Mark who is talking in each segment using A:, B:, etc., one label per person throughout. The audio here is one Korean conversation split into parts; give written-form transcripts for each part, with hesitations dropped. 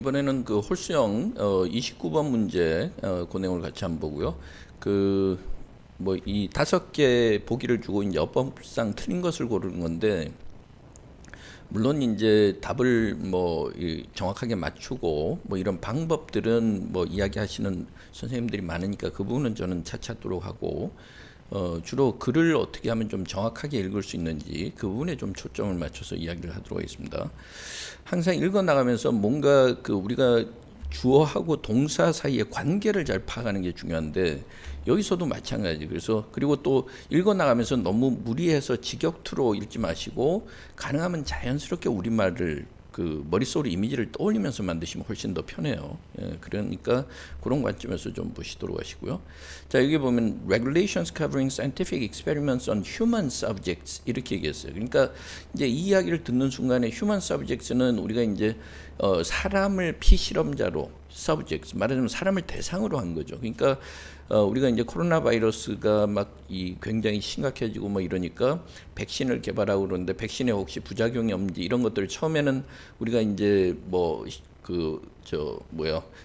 A: 이번에는 그 홀수형 29번 문제 그 내용을 같이 한번 보고요. 그 뭐 이 5개 보기를 주고 이제 어법상 틀린 것을 고르는 건데, 물론 이제 답을 정확하게 맞추고 뭐 이런 방법들은 뭐 이야기하시는 선생님들이 많으니까 그 부분은 저는 차치하도록 하고, 주로 글을 어떻게 하면 좀 정확하게 읽을 수 있는지 그 부분에 좀 초점을 맞춰서 이야기를 하도록 하겠습니다. 항상 읽어 나가면서 뭔가 그 우리가 주어하고 동사 사이의 관계를 잘 파악하는 게 중요한데, 여기서도 마찬가지. 그래서 그리고 또 읽어 나가면서 너무 무리해서 직역투로 읽지 마시고, 가능하면 자연스럽게 우리말을 그 머릿속으로 이미지를 떠올리면서 만드시면 훨씬 더 편해요. 그러니까 그런 관점에서 좀 보시도록 하시고요. 자, 여기 보면 regulations covering scientific experiments on human subjects 이렇게 얘기했어요. 그러니까 이제 이 이야기를 듣는 순간에 human subjects는 우리가 이제 사람을 피실험자로 subjects, 말하자면 사람을 대상으로 한 거죠. 그러니까 우리가 이제 코로나 바이러스가 막 이 굉장히 심각해지고 뭐 이러니까 백신을 개발하고 그러는데, 백신에 혹시 부작용이 없는지 이런 것들 처음에는 우리가 이제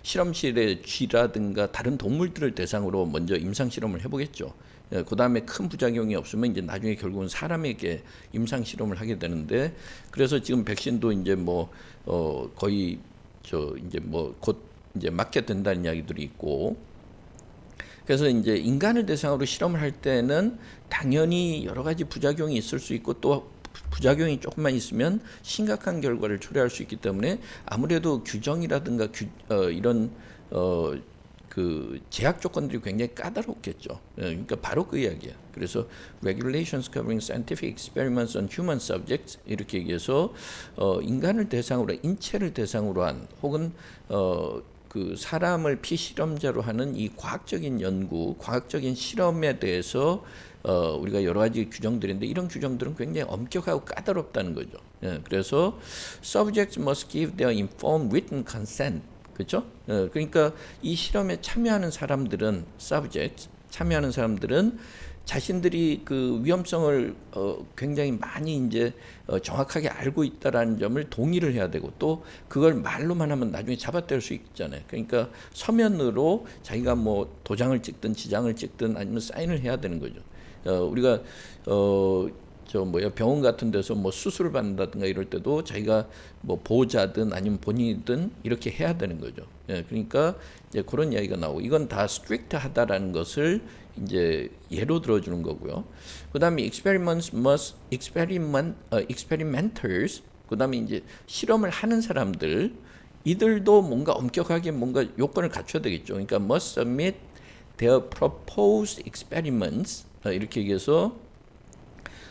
A: 실험실의 쥐라든가 다른 동물들을 대상으로 먼저 임상 실험을 해보겠죠. 그 다음에 큰 부작용이 없으면 이제 나중에 결국은 사람에게 임상 실험을 하게 되는데, 그래서 지금 백신도 이제 거의 이제 곧 이제 맞게 된다는 이야기들이 있고, 그래서 이제 인간을 대상으로 실험을 할 때는 당연히 여러 가지 부작용이 있을 수 있고, 또 부작용이 조금만 있으면 심각한 결과를 초래할 수 있기 때문에 아무래도 규정이라든가 이런 그 제약 조건들이 굉장히 까다롭겠죠. 그러니까 바로 그 이야기야. 그래서 regulations covering scientific experiments on human subjects 이렇게 얘기해서 인간을 대상으로, 인체를 대상으로 한, 혹은 그 사람을 피실험자로 하는 이 과학적인 연구, 과학적인 실험에 대해서 우리가 여러 가지 규정들인데, 이런 규정들은 굉장히 엄격하고 까다롭다는 거죠. 그래서 subjects must give their informed written consent. 그렇죠? 그러니까 이 실험에 참여하는 사람들은 subjects, 참여하는 사람들은 자신들이 그 위험성을 굉장히 많이 이제 정확하게 알고 있다라는 점을 동의를 해야 되고, 또 그걸 말로만 하면 나중에 잡아떼올 수 있잖아요. 그러니까 서면으로 자기가 뭐 도장을 찍든 지장을 찍든 아니면 사인을 해야 되는 거죠. 우리가 병원 같은 데서 뭐 수술을 받는다든가 이럴 때도 자기가 뭐 보호자든 아니면 본인이든 이렇게 해야 되는 거죠. 그러니까 이제 그런 이야기가 나오고, 이건 다 스트릭트하다라는 것을 이제 예로 들어주는 거고요. 그다음에 experimenters, 그다음에 이제 실험을 하는 사람들, 이들도 뭔가 엄격하게 뭔가 요건을 갖춰야 되겠죠. 그러니까 must submit their proposed experiments, 이렇게 얘기해서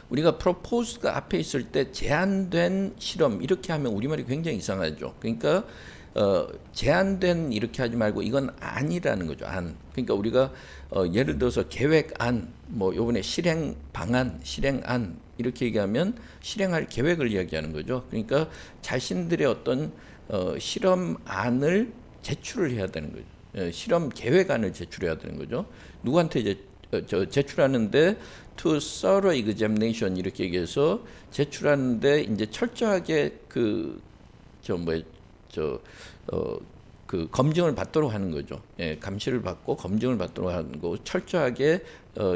A: 우리가 proposed가 앞에 있을 때 제한된 실험 이렇게 하면 우리말이 굉장히 이상하죠. 그러니까 제한된 이렇게 하지 말고 이건 안이라는 거죠. 안. 그러니까 우리가 예를 들어서 계획안, 뭐 요번에 실행 방안, 실행안 이렇게 얘기하면 실행할 계획을 이야기하는 거죠. 그러니까 자신들의 어떤 실험안을 제출을 해야 되는 거죠. 실험 계획안을 제출해야 되는 거죠. 누구한테 제출하는데 to thorough examination 이렇게 얘기해서 제출하는데 이제 철저하게 그 검증을 받도록 하는 거죠. 감시를 받고 검증을 받도록 하는 거, 철저하게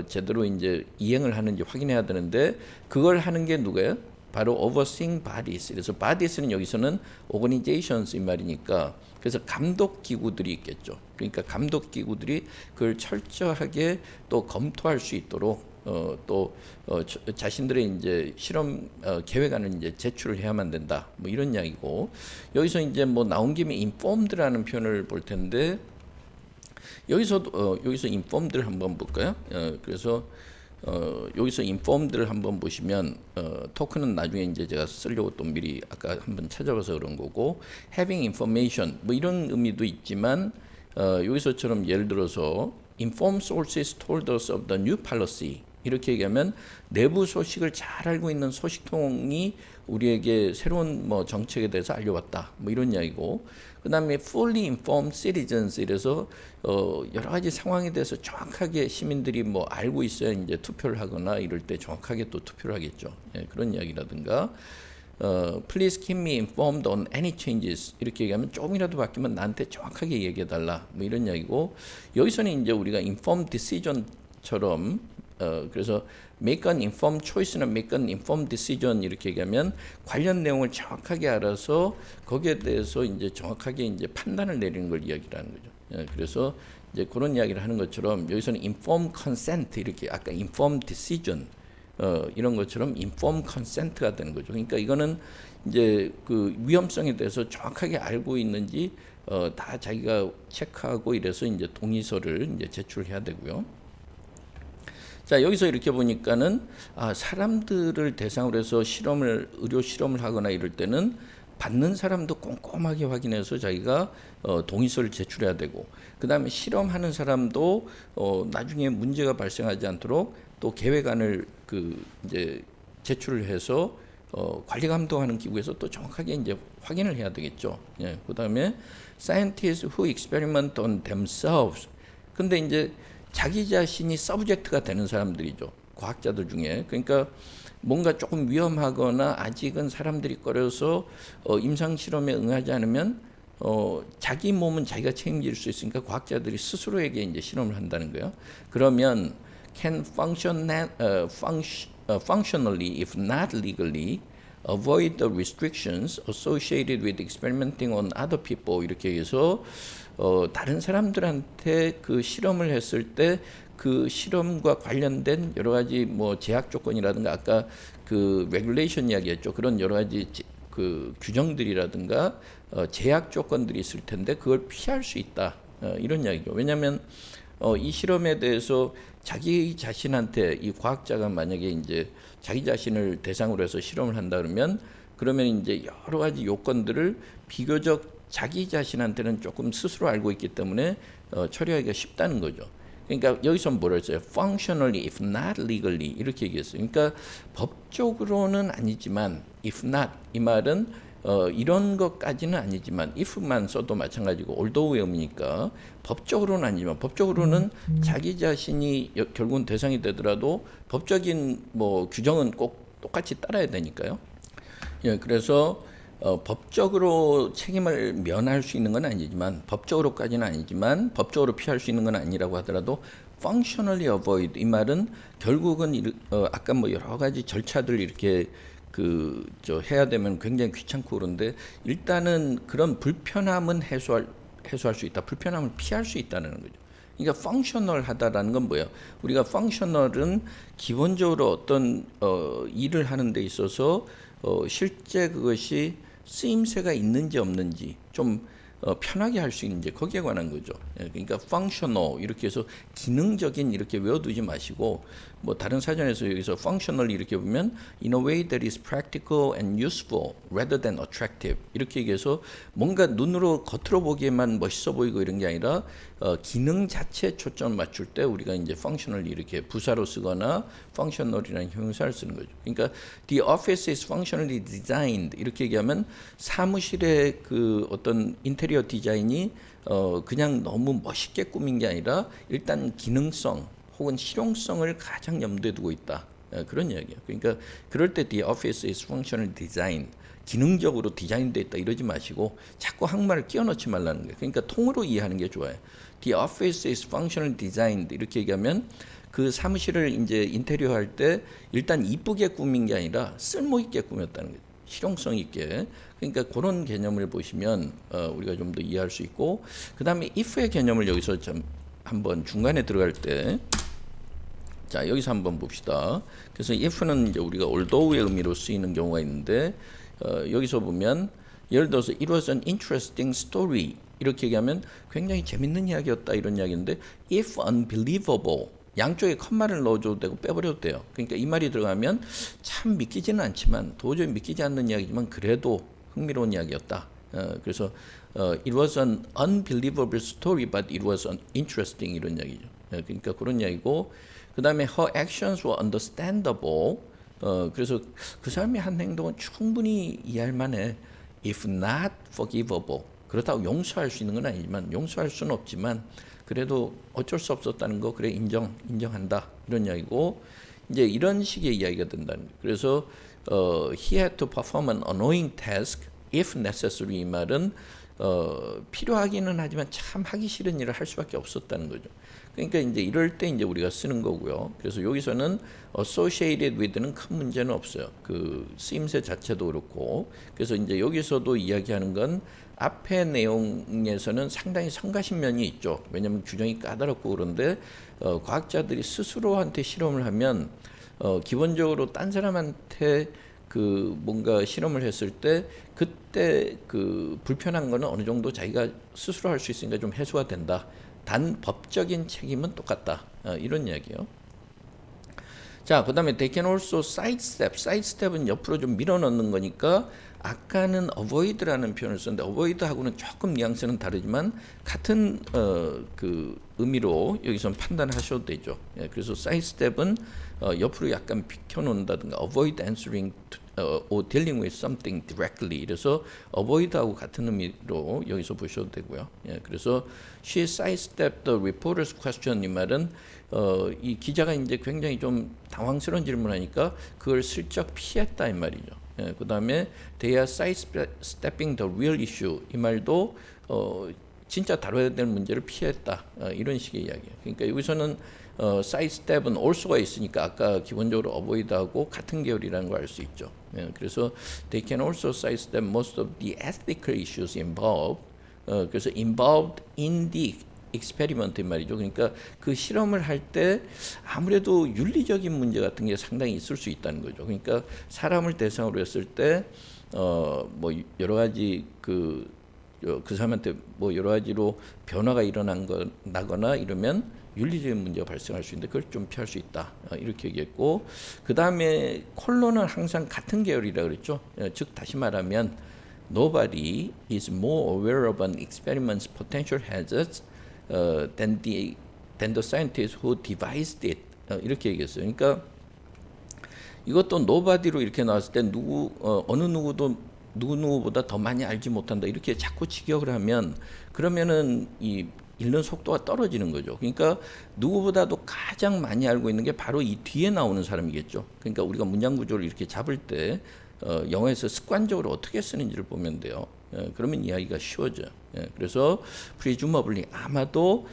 A: 제대로 이제 이행을 하는지 확인해야 되는데, 그걸 하는 게 누구예요? 바로 overseeing bodies. 그래서 bodies는 여기서는 organizations 이 말이니까, 그래서 감독 기구들이 있겠죠. 그러니까 감독 기구들이 그걸 철저하게 또 검토할 수 있도록 자신들의 이제 실험 계획안을 이제 제출을 해야만 된다. 뭐 이런 이야기고, 여기서 이제 뭐 나온 김에 informed라는 표현을 볼 텐데, 여기서 informed를 한번 볼까요? 그래서 여기서 informed를 한번 보시면 토크는 나중에 이제 제가 쓰려고 또 미리 아까 한번 찾아봐서 그런 거고, having information 뭐 이런 의미도 있지만, 여기서처럼 예를 들어서 informed sources told us of the new policy 이렇게 얘기하면 내부 소식을 잘 알고 있는 소식통이 우리에게 새로운 뭐 정책에 대해서 알려왔다, 뭐 이런 이야기고, 그다음에 fully informed citizens 이래서 여러 가지 상황에 대해서 정확하게 시민들이 뭐 알고 있어야 이제 투표를 하거나 이럴 때 정확하게 또 투표를 하겠죠. 그런 이야기라든가, Please keep me informed on any changes 이렇게 얘기하면 조금이라도 바뀌면 나한테 정확하게 얘기해달라 뭐 이런 이야기고 여기서는 이제 우리가 informed decision처럼 그래서 make an informed choice나 make an informed decision 이렇게 얘기하면 관련 내용을 정확하게 알아서 거기에 대해서 이제 정확하게 이제 판단을 내리는 걸 이야기하는 거죠. 그래서 이제 그런 이야기를 하는 것처럼 여기서는 informed consent 이렇게 아까 informed decision 이런 것처럼 informed consent가 되는 거죠. 그러니까 이거는 이제 그 위험성에 대해서 정확하게 알고 있는지 다 자기가 체크하고 이래서 이제 동의서를 이제 제출해야 되고요. 자 여기서 이렇게 보니까는 사람들을 대상으로 해서 의료 실험을 하거나 이럴 때는 받는 사람도 꼼꼼하게 확인해서 자기가 동의서를 제출해야 되고 그 다음에 실험하는 사람도 나중에 문제가 발생하지 않도록 또 계획안을 이제 제출을 해서 관리 감독하는 기구에서 또 정확하게 이제 확인을 해야 되겠죠. 예, 그 다음에 scientists who experiment on themselves. 근데 이제 자기 자신이 서브젝트가 되는 사람들이죠. 과학자들 중에. 그러니까 뭔가 조금 위험하거나 아직은 사람들이 꺼려서 임상 실험에 응하지 않으면 자기 몸은 자기가 책임질 수 있으니까 과학자들이 스스로에게 이제 실험을 한다는 거예요. 그러면 can functionally, if not legally, avoid the restrictions associated with experimenting on other people 이렇게 해서 다른 사람들한테 그 실험을 했을 때 그 실험과 관련된 여러 가지 뭐 제약 조건이라든가 아까 그 레귤레이션 이야기했죠. 그런 여러 가지 그 규정들이라든가 제약 조건들이 있을 텐데 그걸 피할 수 있다. 이런 이야기죠. 왜냐하면 이 실험에 대해서 자기 자신한테 이 과학자가 만약에 이제 자기 자신을 대상으로 해서 실험을 한다 그러면 이제 여러 가지 요건들을 비교적 자기 자신한테는 조금 스스로 알고 있기 때문에 처리하기가 쉽다는 거죠. 그러니까 여기서 뭐라 했어요? Functionally, if not legally 이렇게 얘기했어요. 그러니까 법적으로는 아니지만 if not 이 말은 이런 것까지는 아니지만 if만 써도 마찬가지고 although의 의미니까 법적으로는 아니지만 법적으로는 자기 자신이 결국은 대상이 되더라도 법적인 뭐 규정은 꼭 똑같이 따라야 되니까요. 예, 그래서 법적으로 책임을 면할 수 있는 건 아니지만 법적으로까지는 아니지만 법적으로 피할 수 있는 건 아니라고 하더라도 functionally avoid 이 말은 결국은 아까 뭐 여러 가지 절차들 이렇게 해야 되면 굉장히 귀찮고 그런데 일단은 그런 불편함은 해소할 수 있다. 불편함을 피할 수 있다는 거죠. 그러니까 functional하다라는 건 뭐예요? 우리가 functional은 기본적으로 어떤 일을 하는 데 있어서 실제 그것이 쓰임새가 있는지 없는지 좀 편하게 할 수 있는지 거기에 관한 거죠. 그러니까 functional 이렇게 해서 기능적인 이렇게 외워두지 마시고 뭐 다른 사전에서 여기서 functional 이렇게 보면 in a way that is practical and useful rather than attractive 이렇게 얘기해서 뭔가 눈으로 겉으로 보기에만 멋있어 보이고 이런 게 아니라 기능 자체에 초점을 맞출 때 우리가 이제 functional 이렇게 부사로 쓰거나 functional이라는 형용사를 쓰는 거죠. 그러니까 the office is functionally designed 이렇게 얘기하면 사무실의 그 어떤 인테리어 디자인이 그냥 너무 멋있게 꾸민 게 아니라 일단 기능성 혹은 실용성을 가장 염두에 두고 있다. 그런 이야기예요. 그러니까 그럴 때 the office is functionally designed 기능적으로 디자인되어 있다 이러지 마시고 자꾸 한국말을 끼워 넣지 말라는 거예요. 그러니까 통으로 이해하는 게 좋아요. The office is functionally designed 이렇게 얘기하면 그 사무실을 이제 인테리어 할 때 일단 이쁘게 꾸민 게 아니라 쓸모 있게 꾸몄다는 거예요. 실용성 있게. 그러니까 그런 개념을 보시면 우리가 좀 더 이해할 수 있고 그 다음에 if의 개념을 여기서 좀 한번 중간에 들어갈 때 자 여기서 한번 봅시다. 그래서 if는 이제 우리가 although의 의미로 쓰이는 경우가 있는데 여기서 보면 예를 들어서 it was an interesting story 이렇게 얘기하면 굉장히 재밌는 이야기였다 이런 이야기인데 if unbelievable 양쪽에 컴마를 넣어줘도 되고 빼버려도 돼요. 그러니까 이 말이 들어가면 참 믿기지는 않지만 도저히 믿기지 않는 이야기지만 그래도 흥미로운 이야기였다. 그래서 it was an unbelievable story but it was interesting 이런 이야기죠. 그러니까 그런 이야기고 그 다음에 her actions were understandable 그래서 그 사람이 한 행동은 충분히 이해할 만해 if not forgivable 그렇다고 용서할 수 있는 건 아니지만 용서할 수는 없지만 그래도 어쩔 수 없었다는 거 그래 인정한다 이런 이야기고 이제 이런 식의 이야기가 된다는 거예요. 그래서 he had to perform an annoying task if necessary 이 말은 필요하기는 하지만 참 하기 싫은 일을 할 수밖에 없었다는 거죠. 그러니까 이제 이럴 때 이제 우리가 쓰는 거고요. 그래서 여기서는 associated with는 큰 문제는 없어요. 그 쓰임새 자체도 그렇고. 그래서 이제 여기서도 이야기하는 건 앞에 내용에서는 상당히 성가신 면이 있죠. 왜냐하면 규정이 까다롭고 그런데 과학자들이 스스로한테 실험을 하면 기본적으로 딴 사람한테 그 뭔가 실험을 했을 때 그때 그 불편한 거는 어느 정도 자기가 스스로 할 수 있으니까 좀 해소가 된다. 단 법적인 책임은 똑같다. 이런 이야기예요. 자, 그다음에 they can also sidestep. sidestep은 옆으로 좀 밀어넣는 거니까 아까는 avoid라는 표현을 썼는데 avoid하고는 조금 뉘앙스는 다르지만 같은 그 의미로 여기서 판단하셔도 되죠. 예, 그래서 sidestep은 옆으로 약간 비켜놓는다든가 avoid answering or dealing with something directly. 그래서 avoid하고 같은 의미로 여기서 보셔도 되고요. 예, 그래서 she sidestepped the reporter's question 이 말은 이 기자가 이제 굉장히 좀 당황스러운 질문하니까 그걸 슬쩍 피했다 이 말이죠. 예, 그 다음에 they are sidestepping the real issue 이 말도 진짜 다뤄야 될 문제를 피했다 이런 식의 이야기예요. 그러니까 여기서는 sidestep은 also가 있으니까 아까 기본적으로 avoid하고 같은 계열이라는 걸 알 수 있죠. 예, 그래서 they can also sidestep most of the ethical issues involved. 그래서 involved in the experiment 말이죠. 그러니까 그 실험을 할 때 아무래도 윤리적인 문제 같은 게 상당히 있을 수 있다는 거죠. 그러니까 사람을 대상으로 했을 때 뭐 여러 가지 그 사람한테 뭐 여러 가지로 변화가 일어나거나 이러면 윤리적인 문제가 발생할 수 있는데 그걸 좀 피할 수 있다. 이렇게 얘기했고 그 다음에 콜론은 항상 같은 계열이라 그랬죠. 즉 다시 말하면 nobody is more aware of an experiment's potential hazards than the scientist who devised it. 이렇게 얘기했어요. 그러니까 이것도 nobody로 이렇게 나왔을 때 어느 누구도 누구보다 더 많이 알지 못한다 이렇게 자꾸 직역을 하면 그러면은 이 읽는 속도가 떨어지는 거죠. 그러니까 누구보다도 가장 많이 알고 있는 게 바로 이 뒤에 나오는 사람이겠죠. 그러니까 우리가 문장 구조를 이렇게 잡을 때 영어에서 습관적으로 어떻게 쓰는지를 보면 돼요. 그러면 이야기가 쉬워져요. 그래서 presumably 아마도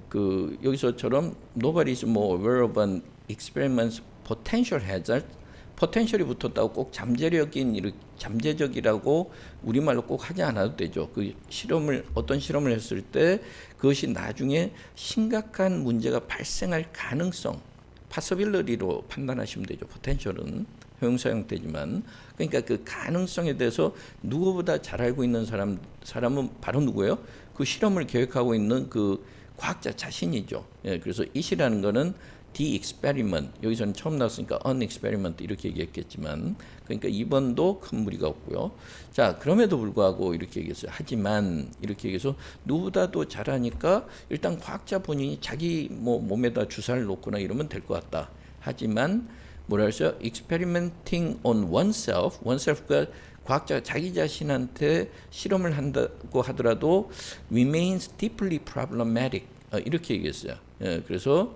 A: 그 여기서처럼 nobody is more aware of an experiment's potential hazard. 포텐셜이 붙었다고 꼭 잠재적이라고 우리말로 꼭 하지 않아도 되죠. 그 어떤 실험을 했을 때 그것이 나중에 심각한 문제가 발생할 가능성, possibility로 판단하시면 되죠. 포텐셜은 형용사 형태지만 그러니까 그 가능성에 대해서 누구보다 잘 알고 있는 사람은 바로 누구예요? 그 실험을 계획하고 있는 그 과학자 자신이죠. 예, 그래서 it이라는 거는 the experiment 여기서는 처음 나왔으니까 an experiment 이렇게 얘기했겠지만 그러니까 2번도 큰 무리가 없고요. 자 그럼에도 불구하고 이렇게 얘기했어요. 하지만 이렇게 얘기해서 누구보다도 잘하니까 일단 과학자 본인이 자기 뭐 몸에다 주사를 놓거나 이러면 될 것 같다. 하지만 뭐라 했어요? experimenting on oneself가 과학자가 자기 자신한테 실험을 한다고 하더라도 remains deeply problematic 이렇게 얘기했어요. 예, 그래서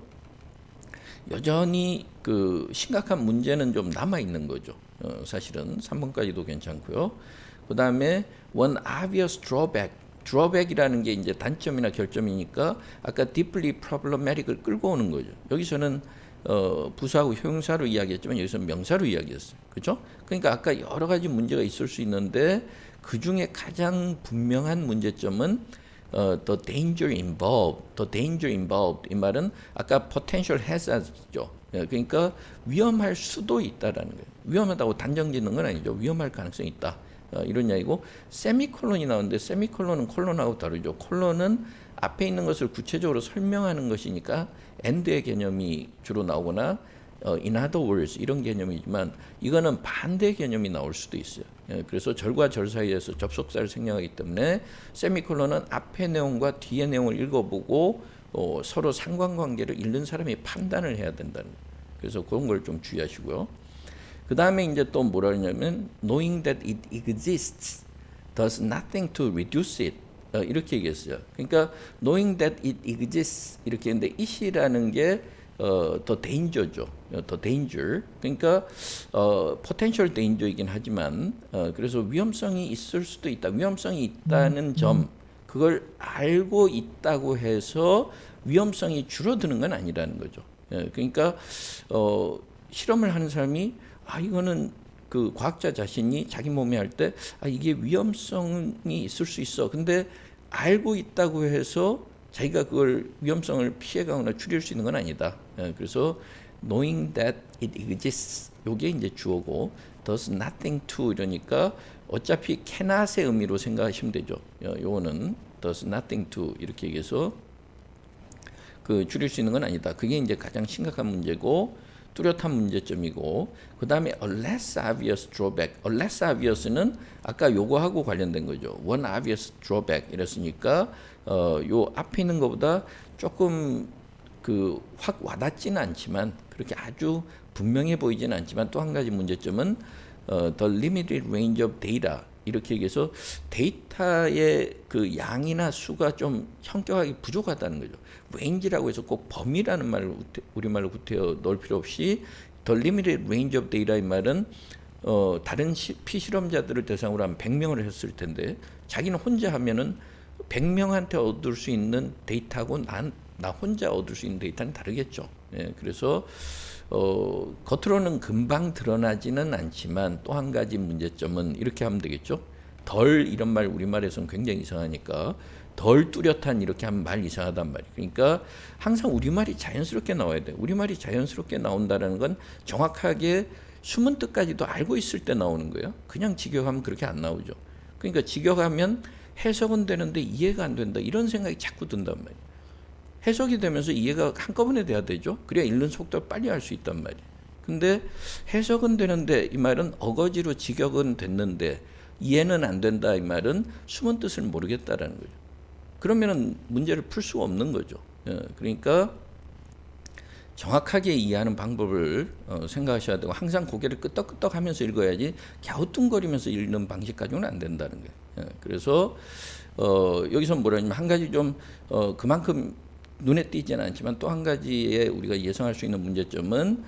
A: 여전히 그 심각한 문제는 좀 남아 있는 거죠. 사실은 3번까지도 괜찮고요. 그 다음에 one obvious drawback이라는 게 이제 단점이나 결점이니까 아까 deeply problematic을 끌고 오는 거죠. 여기서는 부사하고 형용사로 이야기했지만 여기서는 명사로 이야기했어요. 그렇죠? 그러니까 아까 여러 가지 문제가 있을 수 있는데 그 중에 가장 분명한 문제점은 the danger involved 이 말은 아까 potential hazards죠. 그러니까 위험할 수도 있다라는 거예요. 위험하다고 단정짓는 건 아니죠. 위험할 가능성이 있다. 이런 이야기고 세미콜론이 나오는데 세미콜론은 콜론하고 다르죠. 콜론은 앞에 있는 것을 구체적으로 설명하는 것이니까 and의 개념이 주로 나오거나 in other words 이런 개념이지만 이거는 반대 개념이 나올 수도 있어요. 그래서 절과 절 사이에서 접속사를 생략하기 때문에 세미콜론은 앞의 내용과 뒤의 내용을 읽어보고 서로 상관관계를 읽는 사람이 판단을 해야 된다는 거예요. 그래서 그런 걸 좀 주의하시고요. 그 다음에 이제 또 뭐라 하냐면 knowing that it exists does nothing to reduce it 이렇게 얘기했어요. 그러니까 knowing that it exists 이렇게 했는데 it이라는 게 더 데인저죠. 더 데인저. 그러니까 포텐셜 데인저이긴 하지만 그래서 위험성이 있을 수도 있다. 위험성이 있다는 점 그걸 알고 있다고 해서 위험성이 줄어드는 건 아니라는 거죠. 그러니까 실험을 하는 사람이 이거는 그 과학자 자신이 자기 몸에 할 때 이게 위험성이 있을 수 있어. 근데 알고 있다고 해서 자기가 그걸 위험성을 피해가거나 줄일 수 있는 건 아니다. 그래서 knowing that it exists 요게 이제 주어고 does nothing to 이러니까 어차피 cannot의 의미로 생각하시면 되죠. 요거는 does nothing to 이렇게 얘기해서 그 줄일 수 있는 건 아니다. 그게 이제 가장 심각한 문제고 뚜렷한 문제점이고 그 다음에 a less obvious drawback. a less obvious는 아까 요거하고 관련된 거죠. one obvious drawback 이랬으니까 요 앞에 있는 것보다 조금 그 확 와닿지는 않지만 그렇게 아주 분명해 보이지는 않지만 또 한 가지 문제점은 the limited range of data 이렇게 얘기해서 데이터의 그 양이나 수가 좀 현격하게 부족하다는 거죠. range라고 해서 꼭 범위라는 말을 우리말로 구태여 넣을 필요 없이 the limited range of data의 말은 다른 피실험자들을 대상으로 한 100명을 했을 텐데 자기는 혼자 하면은 100명한테 얻을 수 있는 데이터하고 나 혼자 얻을 수 있는 데이터는 다르겠죠. 그래서 겉으로는 금방 드러나지는 않지만 또 한 가지 문제점은 이렇게 하면 되겠죠. 덜 이런 말 우리말에서는 굉장히 이상하니까 덜 뚜렷한 이렇게 하면 말 이상하단 말이에요. 그러니까 항상 우리말이 자연스럽게 나와야 돼요. 우리말이 자연스럽게 나온다는 건 정확하게 숨은 뜻까지도 알고 있을 때 나오는 거예요. 그냥 직역하면 그렇게 안 나오죠. 그러니까 직역하면 해석은 되는데 이해가 안 된다. 이런 생각이 자꾸 든단 말이에요. 해석이 되면서 이해가 한꺼번에 돼야 되죠. 그래야 읽는 속도를 빨리 할 수 있단 말이에요. 근데 해석은 되는데 이 말은 어거지로 직역은 됐는데 이해는 안 된다 이 말은 숨은 뜻을 모르겠다라는 거죠. 그러면은 문제를 풀 수가 없는 거죠. 그러니까 정확하게 이해하는 방법을 생각하셔야 되고 항상 고개를 끄덕끄덕 하면서 읽어야지 갸우뚱거리면서 읽는 방식 가지고는 안 된다는 거예요. 그래서 여기서 뭐라냐면 한 가지 좀 그만큼 눈에 띄지는 않지만 또 한 가지의 우리가 예상할 수 있는 문제점은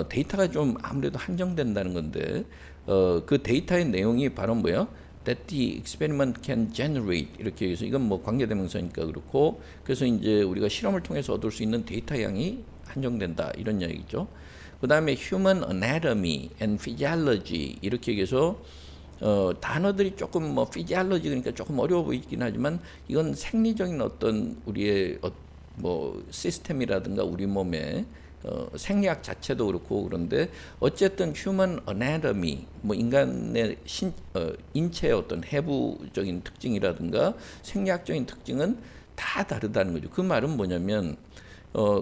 A: 데이터가 좀 아무래도 한정된다는 건데 그 데이터의 내용이 바로 뭐예요? That the experiment can generate 이렇게 해서 이건 뭐 관계대명사니까 그렇고 그래서 이제 우리가 실험을 통해서 얻을 수 있는 데이터 양이 한정된다 이런 이야기죠. 그 다음에 human anatomy and physiology 이렇게 해서 단어들이 조금 뭐 physiology 그러니까 조금 어려워 보이긴 하지만 이건 생리적인 어떤 우리의 뭐 시스템이라든가 우리 몸의 생리학 자체도 그렇고 그런데 어쨌든 human anatomy 뭐 인간의 인체의 어떤 해부적인 특징이라든가 생리학적인 특징은 다 다르다는 거죠. 그 말은 뭐냐면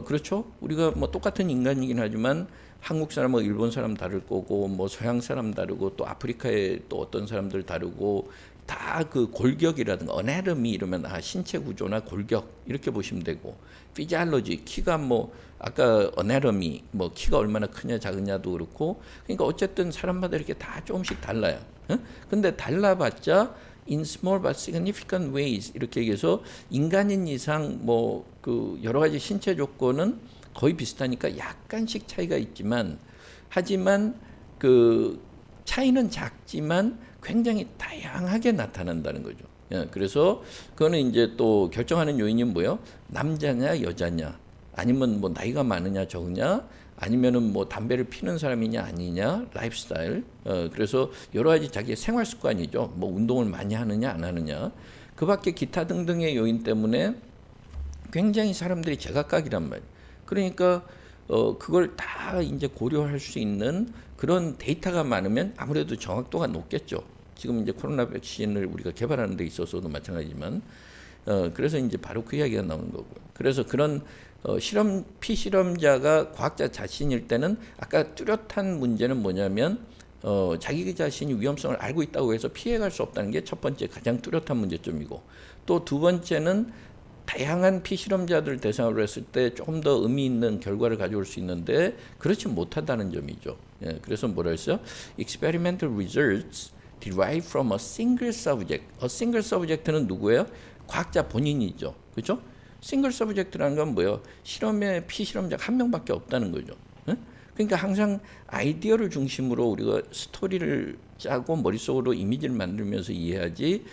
A: 그렇죠. 우리가 뭐 똑같은 인간이긴 하지만 한국 사람하고 일본 사람 다를 거고 뭐 서양 사람 다르고 또 아프리카의 또 어떤 사람들 다르고 다 그 골격이라든가 어네러미 이러면 신체 구조나 골격 이렇게 보시면 되고 피지올로지 키가 뭐 아까 어네러미 뭐 키가 얼마나 크냐 작으냐도 그렇고 그러니까 어쨌든 사람마다 이렇게 다 조금씩 달라요. 근데 달라봤자 in small but significant ways 이렇게 얘기해서 인간인 이상 뭐 그 여러 가지 신체 조건은 거의 비슷하니까 약간씩 차이가 있지만 하지만 그 차이는 작지만 굉장히 다양하게 나타난다는 거죠. 그래서 그거는 이제 또 결정하는 요인이 뭐예요? 남자냐 여자냐 아니면 뭐 나이가 많으냐 적으냐 아니면은 뭐 담배를 피는 사람이냐 아니냐 라이프 스타일 그래서 여러 가지 자기의 생활 습관이죠. 뭐 운동을 많이 하느냐 안 하느냐 그 밖에 기타 등등의 요인 때문에 굉장히 사람들이 제각각이란 말이에요. 그러니까 그걸 다 이제 고려할 수 있는 그런 데이터가 많으면 아무래도 정확도가 높겠죠. 지금 이제 코로나 백신을 우리가 개발하는 데 있어서도 마찬가지지만 그래서 이제 바로 그 이야기가 나오는 거고요. 그래서 그런 피실험자가 과학자 자신일 때는 아까 뚜렷한 문제는 뭐냐면 자기 자신이 위험성을 알고 있다고 해서 피해갈 수 없다는 게 첫 번째 가장 뚜렷한 문제점이고 또 두 번째는 다양한 피실험자들 대상으로 했을 때 조금 더 의미 있는 결과를 가져올 수 있는데 그렇지 못하다는 점이죠. 그래서 뭐라 했어요? Experimental results derived from a single subject. A single subject는 누구예요? 과학자 본인이죠. 그렇죠? 싱글 서브젝트라는 건 뭐예요? 실험에 피실험자가 한 명밖에 없다는 거죠. 응? 그러니까 항상 아이디어를 중심으로 우리가 스토리를 짜고 머릿속으로 이미지를 만들면서 이해하지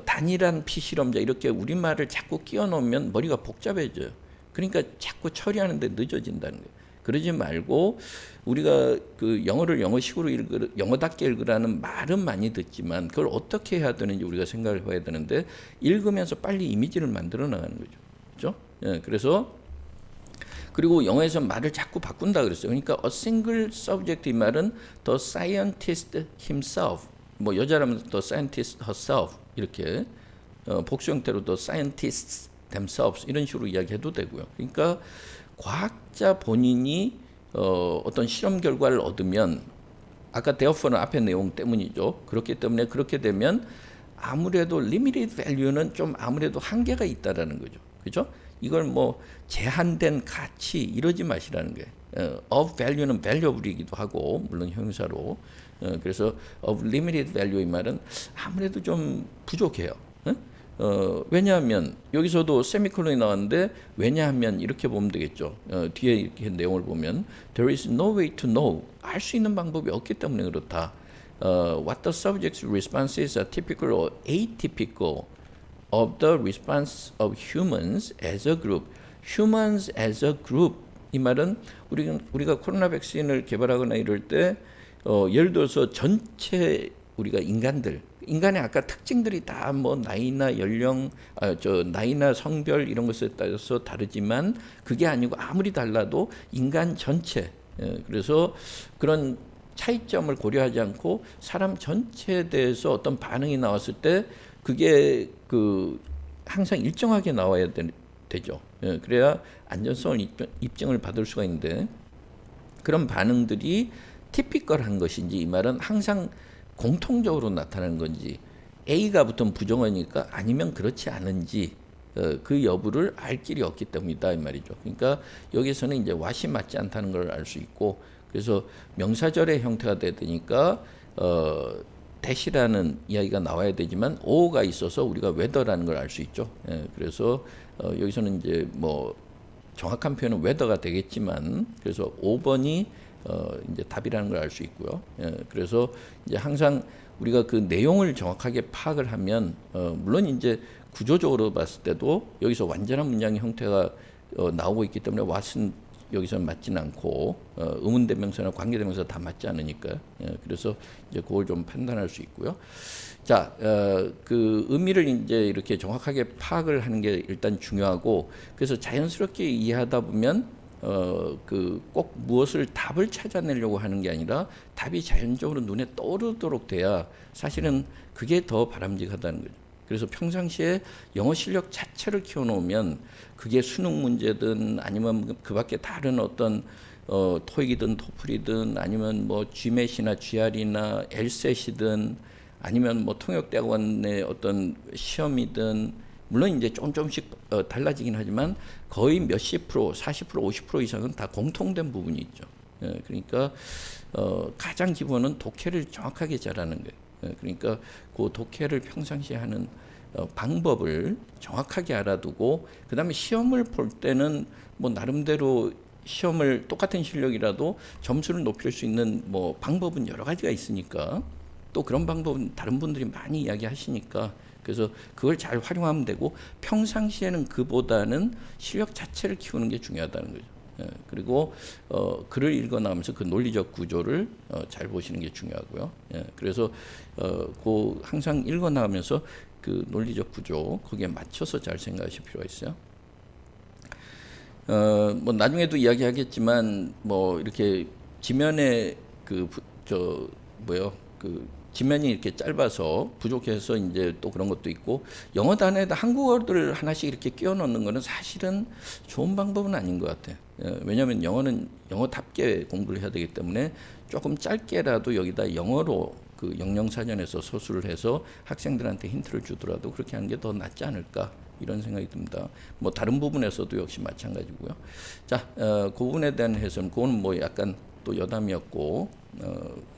A: 단일한 피실험자 이렇게 우리말을 자꾸 끼워 넣으면 머리가 복잡해져요. 그러니까 자꾸 처리하는데 늦어진다는 거예요. 그러지 말고 우리가 그 영어를 영어식으로 영어답게 읽으라는 말은 많이 듣지만 그걸 어떻게 해야 되는지 우리가 생각을 해야 되는데 읽으면서 빨리 이미지를 만들어 나가는 거죠. 그렇죠? 예, 그래서 그리고 영어에서 말을 자꾸 바꾼다 그랬어요. 그러니까 a single subject 이 말은 the scientist himself, 뭐 여자라면 the scientist herself 이렇게 복수 형태로 the scientists themselves 이런 식으로 이야기해도 되고요. 그러니까 과학자 본인이 어떤 실험 결과를 얻으면 아까 therefore는 앞에 내용 때문이죠. 그렇기 때문에 그렇게 되면 아무래도 limited value는 좀 아무래도 한계가 있다라는 거죠. 그죠? 이걸 뭐 제한된 가치 이러지 마시라는 거예요. of value는 valuable이기도 하고 물론 형용사로 그래서 of limited value 이 말은 아무래도 좀 부족해요. 왜냐하면 여기서도 세미콜론이 나왔는데 왜냐하면 이렇게 보면 되겠죠. 뒤에 이렇게 내용을 보면 there is no way to know 알 수 있는 방법이 없기 때문에 그렇다. What the subject's responses are typical or atypical of the response of humans as a group. Humans as a group 이 말은 우리가 코로나 백신을 개발하거나 이럴 때 예를 들어서 전체 우리가 인간의 아까 특징들이 다 뭐 나이나 연령, 나이나 성별 이런 것에 따라서 다르지만 그게 아니고 아무리 달라도 인간 전체. 그래서 그런 차이점을 고려하지 않고 사람 전체에 대해서 어떤 반응이 나왔을 때 그게 그 항상 일정하게 나와야 되죠. 그래야 안전성을 입증을 받을 수가 있는데 그런 반응들이 티피컬한 것인지 이 말은 항상 공통적으로 나타나는 건지 A가 붙은 부정어니까 아니면 그렇지 않은지 그 여부를 알 길이 없기 때문이다 이 말이죠. 그러니까 여기서는 이제 what이 맞지 않다는 걸 알 수 있고 그래서 명사절의 형태가 되니까 that이라는 이야기가 나와야 되지만 o가 있어서 우리가 whether라는 걸 알 수 있죠. 그래서 여기서는 이제 뭐 정확한 표현은 whether가 되겠지만 그래서 5번이 이제 답이라는 걸 알 수 있고요. 그래서 이제 항상 우리가 그 내용을 정확하게 파악을 하면 물론 이제 구조적으로 봤을 때도 여기서 완전한 문장의 형태가 나오고 있기 때문에 what은 여기서 맞지는 않고 의문대명사나 관계대명사 다 맞지 않으니까 그래서 이제 그걸 좀 판단할 수 있고요. 자, 그 의미를 이제 이렇게 정확하게 파악을 하는 게 일단 중요하고 그래서 자연스럽게 이해하다 보면 그 꼭 무엇을 답을 찾아내려고 하는 게 아니라 답이 자연적으로 눈에 떠오르도록 돼야 사실은 그게 더 바람직하다는 거죠. 그래서 평상시에 영어 실력 자체를 키워놓으면 그게 수능 문제든 아니면 그 밖에 다른 어떤 토익이든 토플이든 아니면 뭐 GMAT이나 GRE나 LSAT이든 아니면 뭐 통역대학원의 어떤 시험이든 물론 이제 조금씩 달라지긴 하지만 거의 몇십 프로, 40%, 50% 이상은 다 공통된 부분이 있죠. 그러니까 가장 기본은 독해를 정확하게 잘하는 거예요. 그러니까 그 독해를 평상시에 하는 방법을 정확하게 알아두고 그 다음에 시험을 볼 때는 뭐 나름대로 시험을 똑같은 실력이라도 점수를 높일 수 있는 뭐 방법은 여러 가지가 있으니까 또 그런 방법은 다른 분들이 많이 이야기하시니까 그래서 그걸 잘 활용하면 되고 평상시에는 그보다는 실력 자체를 키우는 게 중요하다는 거죠. 그리고 글을 읽어 나가면서 그 논리적 구조를 잘 보시는 게 중요하고요. 그래서 그 항상 읽어 나가면서 그 논리적 구조 거기에 맞춰서 잘 생각하실 필요가 있어요. 뭐 나중에도 이야기하겠지만 뭐 이렇게 지면에 그 지면이 이렇게 짧아서 부족해서 이제 또 그런 것도 있고 영어 단어에다 한국어를 하나씩 이렇게 끼워 넣는 거는 사실은 좋은 방법은 아닌 것 같아요. 왜냐하면 영어는 영어답게 공부를 해야 되기 때문에 조금 짧게라도 여기다 영어로 그 영영사전에서 서술을 해서 학생들한테 힌트를 주더라도 그렇게 하는 게 더 낫지 않을까 이런 생각이 듭니다. 뭐 다른 부분에서도 역시 마찬가지고요. 자, 그 부분에 대한 해설은 그거는 뭐 약간 또 여담이었고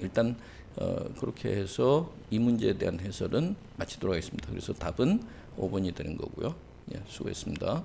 A: 일단 그렇게 해서 이 문제에 대한 해설은 마치도록 하겠습니다. 그래서 답은 5번이 되는 거고요. 예, 수고했습니다.